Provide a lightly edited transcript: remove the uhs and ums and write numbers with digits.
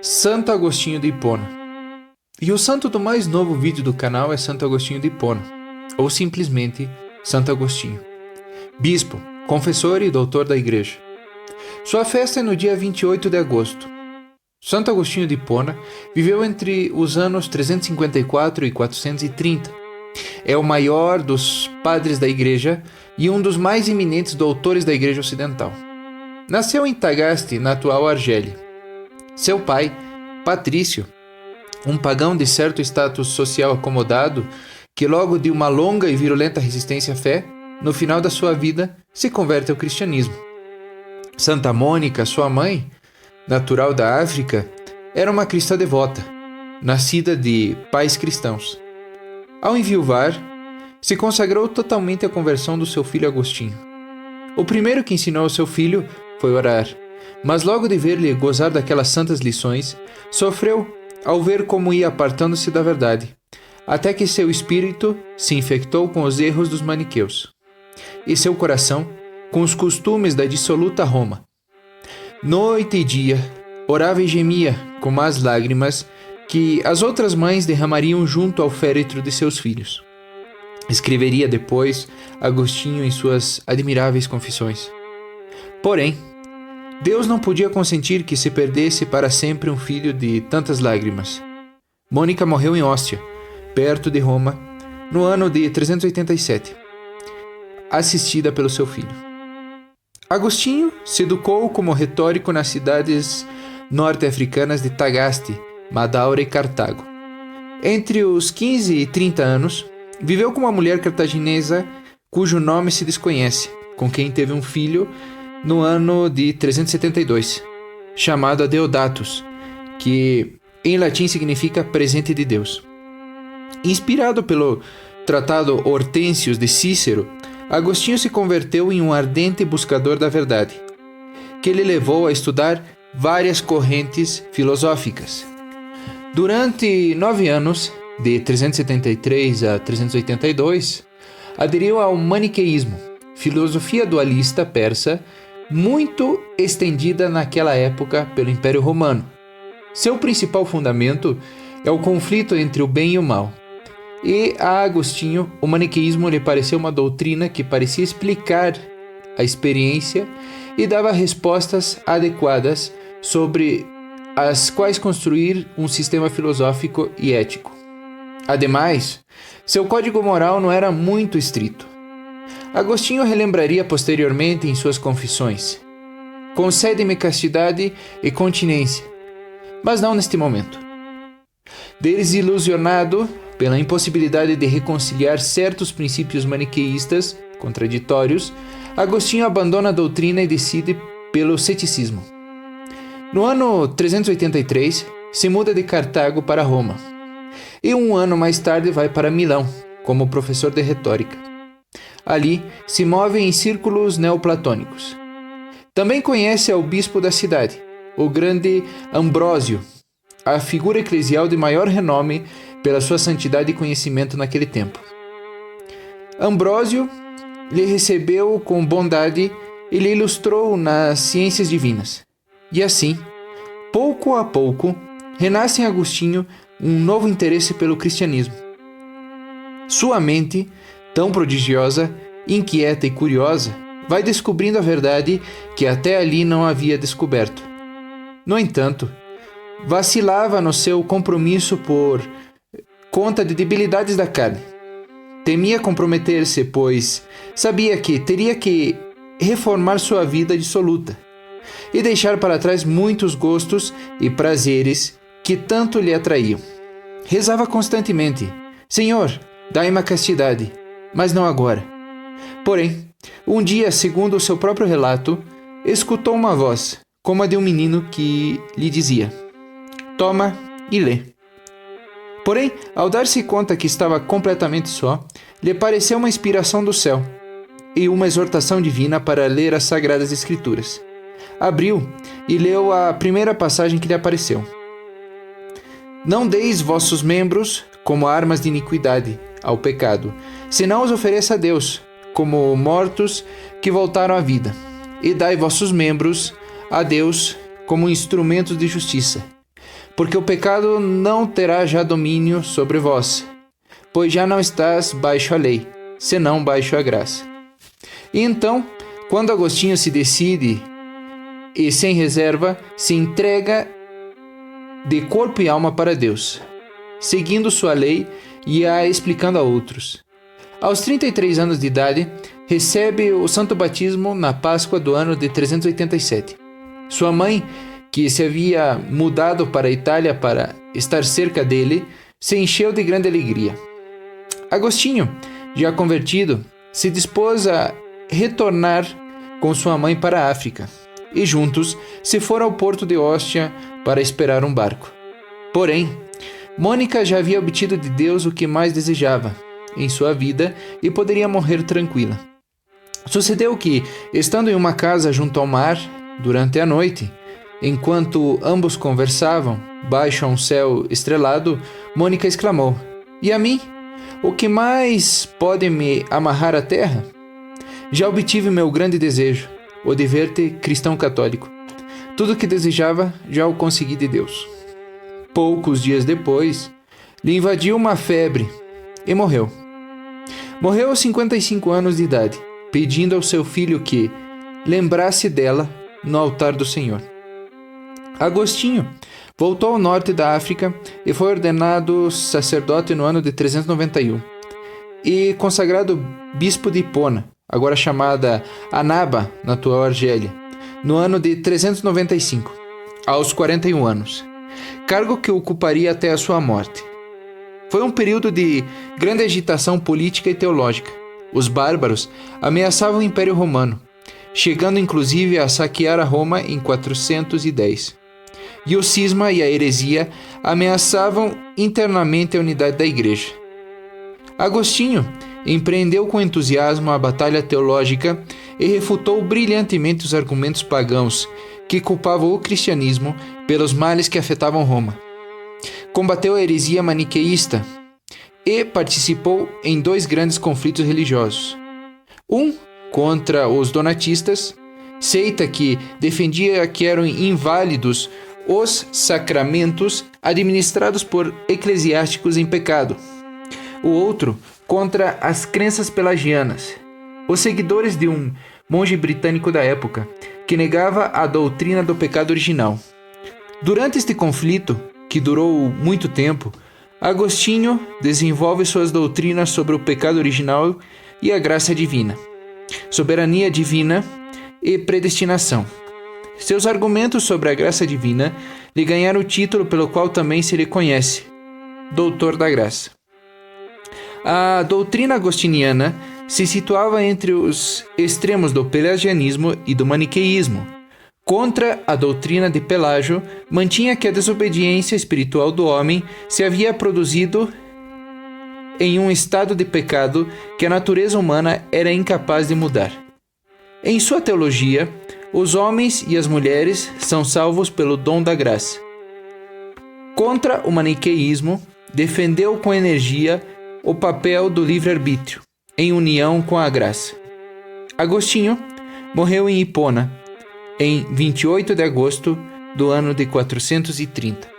Santo Agostinho de Hipona. E o santo do mais novo vídeo do canal é Santo Agostinho de Hipona, ou simplesmente Santo Agostinho. Bispo, confessor e doutor da Igreja. Sua festa é no dia 28 de agosto. Santo Agostinho de Hipona viveu entre os anos 354 e 430. É o maior dos padres da Igreja e um dos mais eminentes doutores da Igreja Ocidental. Nasceu em Tagaste, na atual Argélia. Seu pai, Patrício, um pagão de certo status social acomodado, que logo de uma longa e virulenta resistência à fé, no final da sua vida, se converte ao cristianismo. Santa Mônica, sua mãe, natural da África, era uma cristã devota, nascida de pais cristãos. Ao enviuvar, se consagrou totalmente à conversão do seu filho Agostinho. O primeiro que ensinou ao seu filho foi orar, mas logo de ver-lhe gozar daquelas santas lições, sofreu ao ver como ia apartando-se da verdade, até que seu espírito se infectou com os erros dos maniqueus, e seu coração com os costumes da dissoluta Roma. Noite e dia, orava e gemia com más lágrimas que as outras mães derramariam junto ao féretro de seus filhos. Escreveria depois Agostinho em suas admiráveis confissões. Porém, Deus não podia consentir que se perdesse para sempre um filho de tantas lágrimas. Mônica morreu em Óstia, perto de Roma, no ano de 387, assistida pelo seu filho. Agostinho se educou como retórico nas cidades norte-africanas de Tagaste, Madaura e Cartago. Entre os 15 e 30 anos, viveu com uma mulher cartaginesa cujo nome se desconhece, com quem teve um filho no ano de 372, chamado Adeodatus, que em latim significa presente de Deus. Inspirado pelo Tratado Hortensius de Cícero, Agostinho se converteu em um ardente buscador da verdade, que lhe levou a estudar várias correntes filosóficas. Durante 9 anos, de 373 a 382, aderiu ao maniqueísmo, filosofia dualista persa, muito estendida naquela época pelo Império Romano. Seu principal fundamento é o conflito entre o bem e o mal. E a Agostinho, o maniqueísmo lhe pareceu uma doutrina que parecia explicar a experiência e dava respostas adequadas sobre as quais construir um sistema filosófico e ético. Ademais, seu código moral não era muito estrito. Agostinho relembraria posteriormente em suas confissões: concede-me castidade e continência, mas não neste momento. Desilusionado pela impossibilidade de reconciliar certos princípios maniqueístas contraditórios, Agostinho abandona a doutrina e decide pelo ceticismo. No ano 383, se muda de Cartago para Roma, e um ano mais tarde vai para Milão, como professor de retórica. Ali, se move em círculos neoplatônicos. Também conhece ao bispo da cidade, o grande Ambrósio, a figura eclesial de maior renome pela sua santidade e conhecimento naquele tempo. Ambrósio lhe recebeu com bondade e lhe ilustrou nas ciências divinas. E assim, pouco a pouco, renasce em Agostinho um novo interesse pelo cristianismo. Sua mente, tão prodigiosa, inquieta e curiosa, vai descobrindo a verdade que até ali não havia descoberto. No entanto, vacilava no seu compromisso por conta de debilidades da carne. Temia comprometer-se, pois sabia que teria que reformar sua vida dissoluta e deixar para trás muitos gostos e prazeres que tanto lhe atraíam. Rezava constantemente: Senhor, dai-me a castidade, mas não agora. Porém, um dia, segundo o seu próprio relato, escutou uma voz, como a de um menino, que lhe dizia: toma e lê. Porém, ao dar-se conta que estava completamente só, lhe pareceu uma inspiração do céu e uma exortação divina para ler as Sagradas Escrituras. Abriu e leu a primeira passagem que lhe apareceu: Não deis vossos membros como armas de iniquidade ao pecado, senão os ofereça a Deus, como mortos que voltaram à vida, e dai vossos membros a Deus como instrumentos de justiça, porque o pecado não terá já domínio sobre vós, pois já não estás baixo a lei, senão baixo a graça. E então, quando Agostinho se decide e sem reserva se entrega de corpo e alma para Deus, seguindo sua lei e a explicando a outros. Aos 33 anos de idade, recebe o santo batismo na Páscoa do ano de 387. Sua mãe, que se havia mudado para a Itália para estar cerca dele, se encheu de grande alegria. Agostinho, já convertido, se dispôs a retornar com sua mãe para a África, e juntos se foram ao porto de Ostia para esperar um barco. Porém, Mônica já havia obtido de Deus o que mais desejava em sua vida e poderia morrer tranquila. Sucedeu que, estando em uma casa junto ao mar, durante a noite, enquanto ambos conversavam, baixo a um céu estrelado, Mônica exclamou: "E a mim? O que mais pode me amarrar à terra? Já obtive meu grande desejo, o de ver-te cristão católico. Tudo o que desejava, já o consegui de Deus." Poucos dias depois, lhe invadiu uma febre e morreu. Morreu aos 55 anos de idade, pedindo ao seu filho que lembrasse dela no altar do Senhor. Agostinho voltou ao norte da África e foi ordenado sacerdote no ano de 391 e consagrado bispo de Hipona, agora chamada Annaba, na atual Argélia, no ano de 395, aos 41 anos, cargo que ocuparia até a sua morte. Foi um período de grande agitação política e teológica. Os bárbaros ameaçavam o Império Romano, chegando inclusive a saquear a Roma em 410. E o cisma e a heresia ameaçavam internamente a unidade da Igreja. Agostinho empreendeu com entusiasmo a batalha teológica e refutou brilhantemente os argumentos pagãos que culpavam o cristianismo pelos males que afetavam Roma. Combateu a heresia maniqueísta e participou em 2 grandes conflitos religiosos. Um contra os donatistas, seita que defendia que eram inválidos os sacramentos administrados por eclesiásticos em pecado. O outro contra as crenças pelagianas, os seguidores de um monge britânico da época, que negava a doutrina do pecado original. Durante este conflito, que durou muito tempo, Agostinho desenvolve suas doutrinas sobre o pecado original e a graça divina, soberania divina e predestinação. Seus argumentos sobre a graça divina lhe ganharam o título pelo qual também se lhe conhece, Doutor da Graça. A doutrina agostiniana se situava entre os extremos do pelagianismo e do maniqueísmo. Contra a doutrina de Pelágio, mantinha que a desobediência espiritual do homem se havia produzido em um estado de pecado que a natureza humana era incapaz de mudar. Em sua teologia, os homens e as mulheres são salvos pelo dom da graça. Contra o maniqueísmo, defendeu com energia o papel do livre-arbítrio, em união com a graça. Agostinho morreu em Hipona, em 28 de agosto do ano de 430.